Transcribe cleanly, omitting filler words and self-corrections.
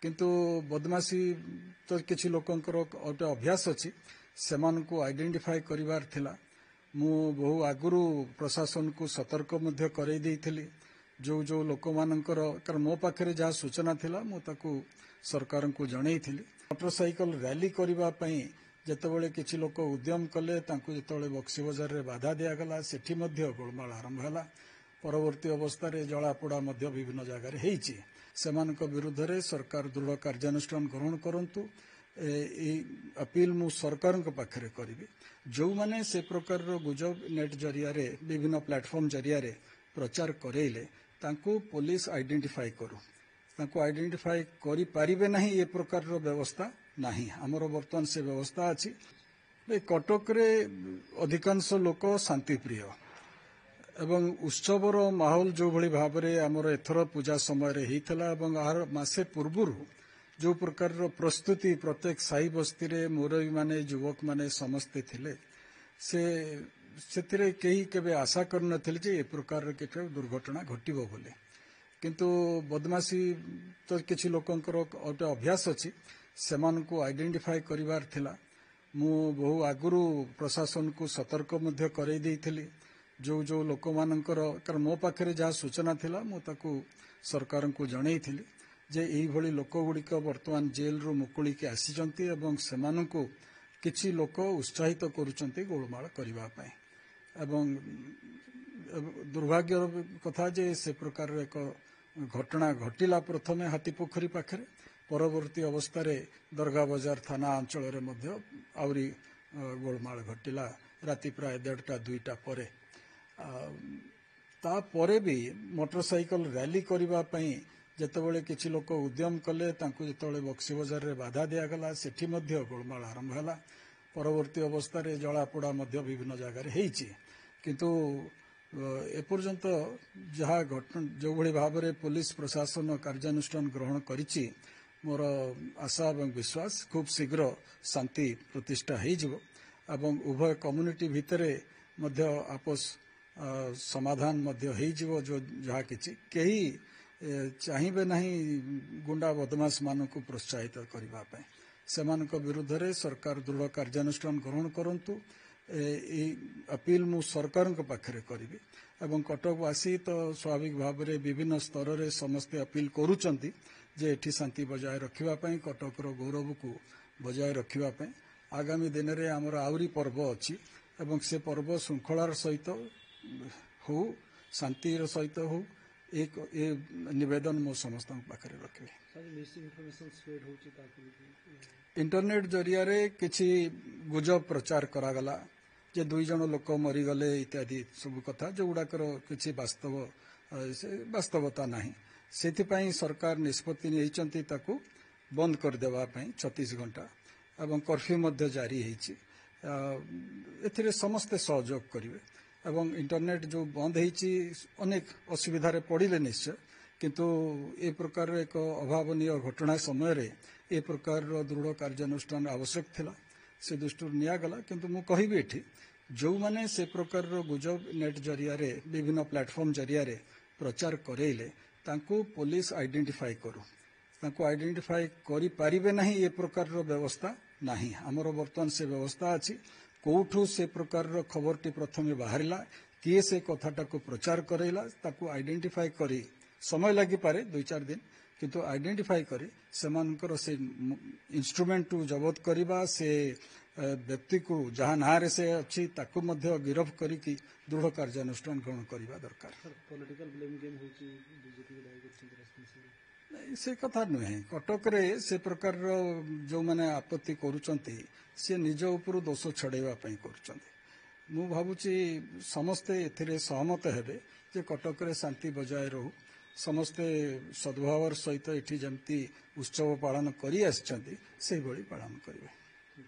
किंतु बदमाशी तो किसी लोकंकर गोटे अभ्यास अच्छी से आइडेंटिफाई करिवार थिला मु बहु आगुरु प्रशासन को सतर्क मध्य करई देइथिली जो जो लोक मानकर कारण मो पाखरे जहाँ सूचना थिला मु ताकू सरकार को जनईथिली मोटरसाइकल रैली करिवा पई जेतेबेले किछि लोक उद्यम कले तांकु जेतेबेले बक्सी बजार रे बाधा दियागला सेठी मध्य गोलमाल आरंभ होला परवर्ती अवस्था रे जलापोड़ा मध्य विभिन्न जगह रे हेइछि सेमानक विरुद्ध रे सरकार दृढ़ कार्यानुष्ठान ग्रहण करंतु अपील मु सरकार पाखरे करी जो माने से प्रकार गुजब नेट जरिया रे विभिन्न प्लेटफॉर्म जरिया रे प्रचार करेले तांकु पुलिस आइडेंटिफाई करू तांकु आइडेंटिफाई करि पारिबे नहीं ये प्रकार व्यवस्था नहीं आमर वर्तमान से व्यवस्था अछि कटक रे अधिकांश लोक शांति प्रिय एवं उत्सवर माहौल जो भली भाबरे आमर एथर पूजा समय रे हितला एवं आर मासे पूर्वरु जो प्रकार प्रस्तुति प्रत्येक साई बस्ती रे मुरबी माने युवक माने समस्ते थिले से कहीं केबे आशा करनथिले जे ए प्रकार किछु दुर्घटना घटिबो बोले किंतु बदमाशी तो किछि लोकंकर गोटे अभ्यास अच्छी से आइडेंटिफाई करिवार थिला मु बहु आगुरु प्रशासन को सतर्क मध्य करई देइथिली जो जो लोक मानकर कारण मो पाखरे जहाँ सूचना थिला मु ताकू सरकार को जनईथिली जे एही भली लोक गुड़िक वर्तमान जेल रु मुकुली के आसीचंती एवं सेमानंकु किछि लोक उत्साहित करूचंती गोलमाल करिवा पई एवं दुर्भाग्य कथा जे से प्रकार एक घटना घटिला प्रथमे हाथीपोखरी पाखरे परवर्ती अवस्था रे दरगाह बाजार थाना अंचल रे मध्य आवरी गोलमाल घटिला राति प्राय 1:30-2टा परे ता परे भी मोटरसाइकल रैली करिवा पई जेतेबेले किछि लोक उद्यम कले तांकु जेतेबेले बक्सी बजार रे बाधा दियागला सेठी मध्य गोलमाल आरंभ होला परवर्ती अवस्था रे जलापोड़ा मध्य विभिन्न जगह रे हेइछि किंतु एपर्यंत जहाँ घटना जो भली भाबरे पुलिस प्रशासन कार्यानुष्ठान ग्रहण करिछि मोर आशा एवं विश्वास खूब शीघ्र शांति प्रतिष्ठा हेइजिवो एवं उभय कम्युनिटी भितरे मध्य आपस समाधान मध्य हेइजिवो जो जहाँ किछि केही चाहिए नहीं गुंडा बदमाश मानक प्रोत्साहित करने सेमानक विरुद्ध रे सरकार दृढ़ कार्यानुष्ठान ग्रहण करंतु अपील मु सरकार पाखरे करी एवं कटकवासी तो स्वाभाविक भाव में विभिन्न स्तर रे समस्ते अपील करुचंती जे एठी शांति बजाय रखिबा कटकर गौरव को बजाय रखिबा आगामी दिन में आमर आउरी पर्व अच्छी एवं से पर्व श्रृंखलार सहित हो शांतिर सहित हो एक निवेदन मो समस्त पाखे रखे इंटरनेट जरिया रे किछि गुजब प्रचार करागला जे 2 जन लोक मरीगले इत्यादि सब कथा जो गुड़ाकर किछि वास्तवता नहीं से सरकार निष्पत्ति नहीं ताकू बंद कर देवा 36 घंटा एवं कर्फ्यू मध्य जारी होइछि एथिरे समस्ते सहयोग करिवे एवं इंटरनेट जो बंद होइछि अनेक असुविधा रे पड़िले निश्चय किंतु ए प्रकार एक अभावनीय घटना समय रे ए प्रकार दृढ़ कार्यानुष्ठान आवश्यक थिला से दृष्टि नियागला किंतु मु कहिबे एठी जो माने से प्रकार गुजब नेट जरिया रे विभिन्न प्लेटफॉर्म जरिया रे प्रचार करेले तांको पुलिस आइडेंटिफाई करू तांको आइडेंटिफाई करि पारिबे नहीं ए प्रकार व्यवस्था नहीं आमर वर्तमान से व्यवस्था अछि कोठू से प्रकार खबरटी प्रथमे बाहरिला किए से कथाटा को प्रचार करेला ताकू आइडेंटिफाई करी समय लगी पारे 2-4 दिन किंतु आइडेंटिफाई करी सेमानकर से इंस्ट्रूमेंट जबत करिबा से व्यक्ति को जहाँ नारे से अच्छी ताकू मध्य गिरफ करी की दृढ़ कार्यानुष्ठान ग्रहण करिबा दरकार पॉलिटिकल ब्लेम गेम होची बीजेपी विधायक से कथा नुहे कटक रे से प्रकार जो माने आपत्ति करूचंती से निज ऊपर दोष छड़ेवा पई करूचंती मु भाबुची समस्ते एथिरे सहमत हेबे जे कटक रे शांति बजाय रहू समस्ते सद्भावर सहित एठी जमती उत्सव पालन करी आछंती से भली पालन करिवे।